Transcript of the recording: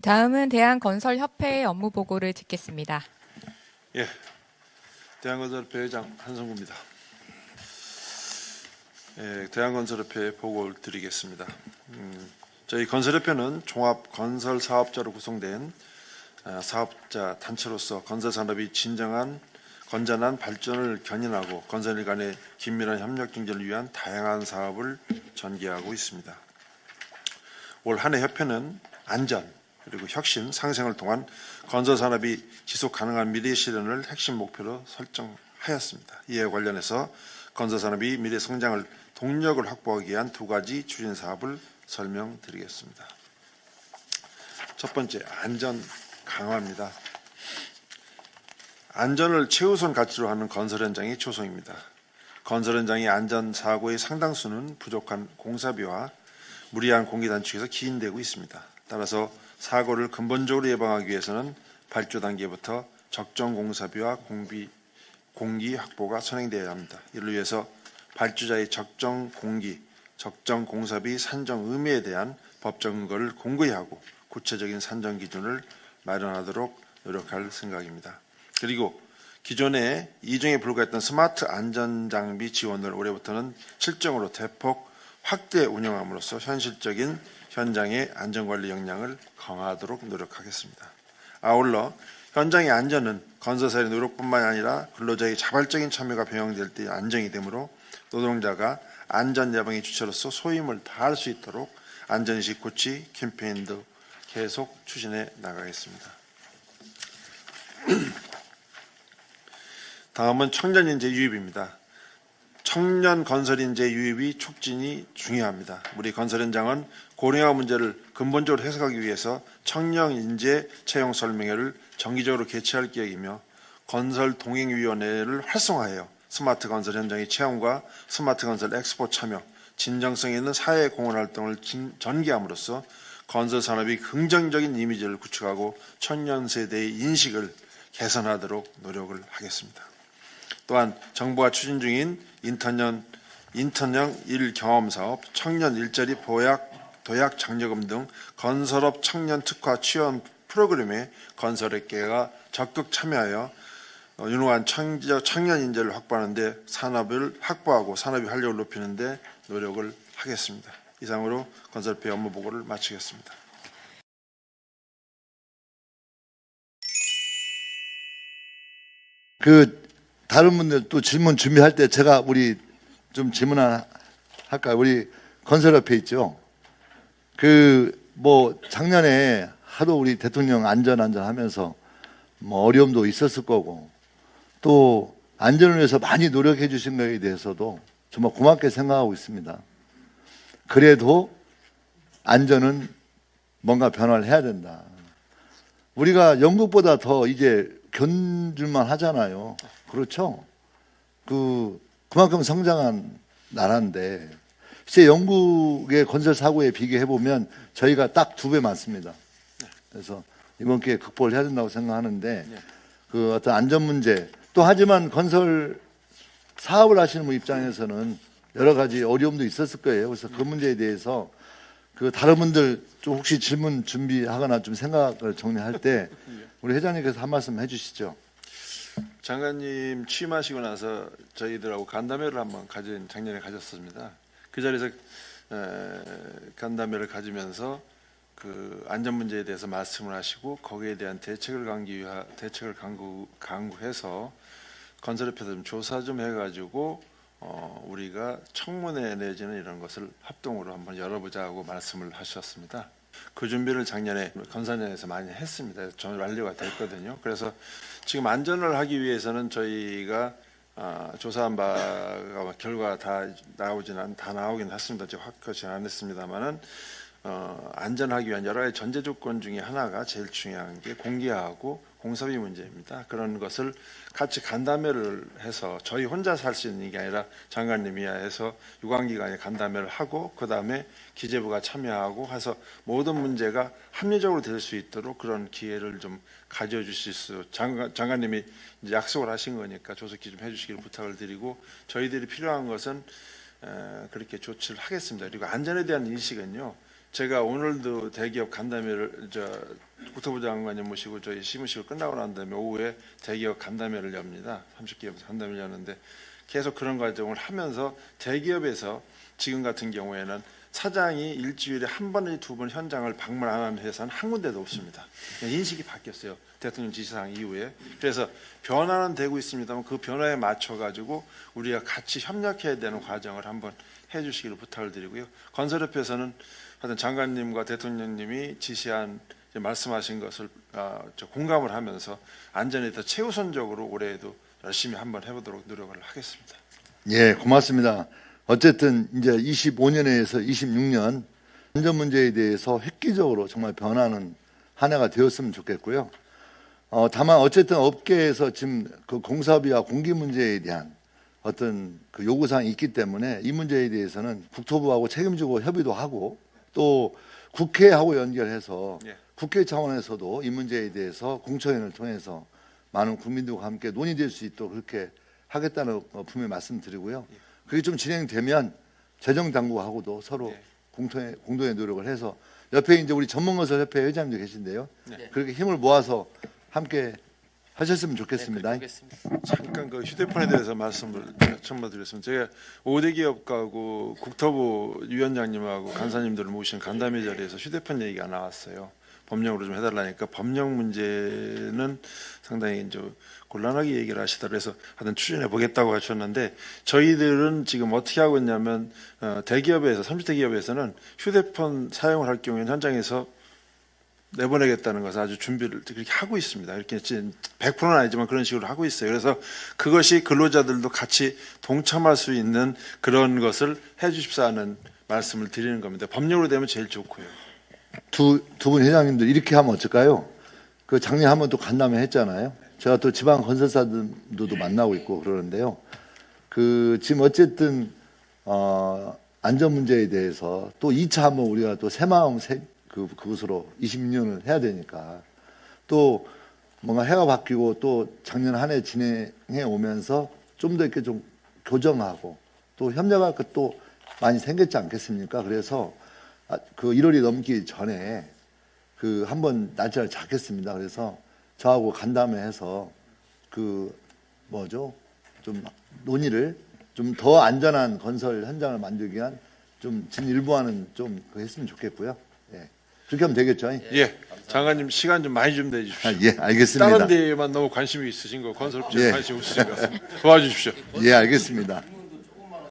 다음은 대한건설협회의 업무 보고를 듣겠습니다. 예, 대한건설협회 회장 한성구입니다. 예, 대한건설협회 보고를 드리겠습니다. 저희 건설협회는 종합건설사업자로 구성된 사업자 단체로서 건설산업이 진정한 건전한 발전을 견인하고 건설일 간의 긴밀한 협력 증진을 위한 다양한 사업을 전개하고 있습니다. 올 한 해 협회는 안전 그리고 혁신, 상생을 통한 건설산업이 지속 가능한 미래 실현을 핵심 목표로 설정하였습니다. 이에 관련해서 건설산업이 미래 성장을 동력을 확보하기 위한 두 가지 추진 사업을 설명드리겠습니다. 첫 번째, 안전 강화입니다. 안전을 최우선 가치로 하는 건설 현장이 초성입니다. 건설 현장의 안전사고의 상당수는 부족한 공사비와 무리한 공기 단축에서 기인되고 있습니다. 따라서 사고를 근본적으로 예방하기 위해서는 발주 단계부터 적정 공사비와 공기 확보가 선행되어야 합니다. 이를 위해서 발주자의 적정 공기, 적정 공사비 산정 의무에 대한 법적 근거를 공고히 하고 구체적인 산정 기준을 마련하도록 노력할 생각입니다. 그리고 기존에 이중에 불과했던 스마트 안전장비 지원을 올해부터는 실정으로 대폭 확대 운영함으로써 현실적인 현장의 안전관리 역량을 강화하도록 노력하겠습니다. 아울러 현장의 안전은 건설사의 노력뿐만 아니라 근로자의 자발적인 참여가 병행될 때 안정이 되므로 노동자가 안전 예방의 주체로서 소임을 다할 수 있도록 안전의식 고취 캠페인도 계속 추진해 나가겠습니다. 다음은 청년인재 유입입니다. 청년 건설인재 유입이 촉진이 중요합니다. 우리 건설 현장은 고령화 문제를 근본적으로 해석하기 위해서 청년인재 채용 설명회를 정기적으로 개최할 계획이며 건설 동행위원회를 활성화하여 스마트 건설 현장의 체험과 스마트 건설 엑스포 참여, 진정성 있는 사회 공헌 활동을 전개함으로써 건설 산업이 긍정적인 이미지를 구축하고 청년 세대의 인식을 개선하도록 노력을 하겠습니다. 또한 정부가 추진 중인 인턴형 일경험사업, 청년 일자리 도약 장려금 등 건설업 청년 특화 지원 프로그램에 건설업계가 적극 참여하여 유능한 청년 인재를 확보하는 데 산업을 확보하고 산업의 활력을 높이는 데 노력을 하겠습니다. 이상으로 건설협회 업무 보고를 마치겠습니다. 다른 분들 또 질문 준비할 때 제가 우리 좀 질문 하나 할까요? 우리 건설협회 있죠? 작년에 하도 우리 대통령 안전 하면서 어려움도 있었을 거고 또 안전을 위해서 많이 노력해 주신 것에 대해서도 정말 고맙게 생각하고 있습니다. 그래도 안전은 뭔가 변화를 해야 된다. 우리가 영국보다 더 이제 견줄만 하잖아요. 그렇죠? 그만큼 성장한 나라인데, 실제 영국의 건설 사고에 비교해보면 저희가 딱 2배 많습니다. 그래서 이번 기회에 극복을 해야 된다고 생각하는데, 어떤 안전 문제, 또 하지만 건설 사업을 하시는 분 입장에서는 여러 가지 어려움도 있었을 거예요. 그래서 그 문제에 대해서 다른 분들 좀 혹시 질문 준비하거나 좀 생각을 정리할 때 우리 회장님께서 한 말씀 해주시죠. 장관님 취임하시고 나서 저희들하고 간담회를 한번 작년에 가졌습니다. 그 자리에서 간담회를 가지면서 안전 문제에 대해서 말씀을 하시고 거기에 대한 대책을 강구해서 건설협회도 좀 조사 좀 해가지고 우리가 청문회 내지는 이런 것을 합동으로 한번 열어보자고 말씀을 하셨습니다. 그 준비를 작년에 건설장에서 많이 했습니다. 전 완료가 됐거든요. 그래서 지금 안전을 하기 위해서는 저희가 조사한 바가 결과가 다 나오긴 했습니다. 제가 확실히 안 했습니다만은 안전하기 위한 여러 가지 전제 조건 중에 하나가 제일 중요한 게 공기하고 공사비 문제입니다. 그런 것을 같이 간담회를 해서 저희 혼자서 할 수 있는 게 아니라 장관님이 해서 유관기관에 간담회를 하고 그 다음에 기재부가 참여하고 해서 모든 문제가 합리적으로 될 수 있도록 그런 기회를 좀 가져주실 수 장관님이 이제 약속을 하신 거니까 조속히 좀 해주시기를 부탁을 드리고 저희들이 필요한 것은 그렇게 조치를 하겠습니다. 그리고 안전에 대한 인식은요. 제가 오늘도 대기업 간담회를 국토부 장관님 모시고 저희 시무식을 끝나고 난 다음에 오후에 대기업 간담회를 엽니다. 30기업 간담회를 여는데 계속 그런 과정을 하면서 대기업에서 지금 같은 경우에는 사장이 일주일에 한 번에 두 번 현장을 방문 안 하는 회사는 한 군데도 없습니다. 인식이 바뀌었어요. 대통령 지시사항 이후에. 그래서 변화는 되고 있습니다만 그 변화에 맞춰 가지고 우리가 같이 협력해야 되는 과정을 한번 해주시기를 부탁을 드리고요. 건설협회에서는 하여튼 장관님과 대통령님이 지시한 말씀하신 것을 공감을 하면서 안전에 더 최우선적으로 올해에도 열심히 한번 해보도록 노력을 하겠습니다. 예, 고맙습니다. 어쨌든 이제 25년에서 26년 안전 문제에 대해서 획기적으로 정말 변하는 한 해가 되었으면 좋겠고요. 다만 어쨌든 업계에서 지금 그 공사비와 공기 문제에 대한 어떤 그 요구사항이 있기 때문에 이 문제에 대해서는 국토부하고 책임지고 협의도 하고 또 국회하고 연결해서 예. 국회 차원에서도 이 문제에 대해서 공청회를 통해서 많은 국민들과 함께 논의될 수 있도록 그렇게 하겠다는 분명히 말씀드리고요. 그게 좀 진행되면 재정당국하고도 서로 예. 공동의 노력을 해서 옆에 이제 우리 전문건설협회 회장님도 계신데요. 네. 그렇게 힘을 모아서 함께 하셨으면 좋겠습니다. 잠깐 그 휴대폰에 대해서 말씀을 첨부드렸습니다. 제가 5대 기업가하고 국토부 위원장님하고 간사님들을 모신 간담회 자리에서 휴대폰 얘기가 나왔어요. 법령으로 좀 해달라니까 법령 문제는 상당히 이제 곤란하게 얘기를 하시다 그래서 하여튼 추진해 보겠다고 하셨는데 저희들은 지금 어떻게 하고 있냐면 대기업에서 30대 기업에서는 휴대폰 사용을 할 경우에는 현장에서 내보내겠다는 것을 아주 준비를 그렇게 하고 있습니다. 이렇게 100%는 아니지만 그런 식으로 하고 있어요. 그래서 그것이 근로자들도 같이 동참할 수 있는 그런 것을 해 주십사 하는 말씀을 드리는 겁니다. 법령으로 되면 제일 좋고요. 두 분 회장님들 이렇게 하면 어떨까요? 그 작년에 한번 또 간담회 했잖아요. 제가 또 지방 건설사들도 만나고 있고 그러는데요. 그 지금 어쨌든 안전 문제에 대해서 또 2차 한번 우리가 또 새마음 그것으로 26년을 해야 되니까 또 뭔가 해가 바뀌고 또 작년 한 해 진행해 오면서 좀 더 이렇게 좀 교정하고 또 협력할 것도 많이 생겼지 않겠습니까? 그래서 그 1월이 넘기 전에 그 한번 날짜를 잡겠습니다. 그래서 저하고 간담회해서 그 뭐죠? 좀 논의를 좀 더 안전한 건설 현장을 만들기 위한 좀 진일보하는 좀 그거 했으면 좋겠고요. 예. 그렇게 하면 되겠죠? 예, 장관님 시간 좀 많이 좀 내주십시오. 예, 알겠습니다. 다른 데에만 너무 관심이 있으신 거 건설업체에 예. 관심 없으신 것 같습니다. 도와주십시오. 예, 알겠습니다.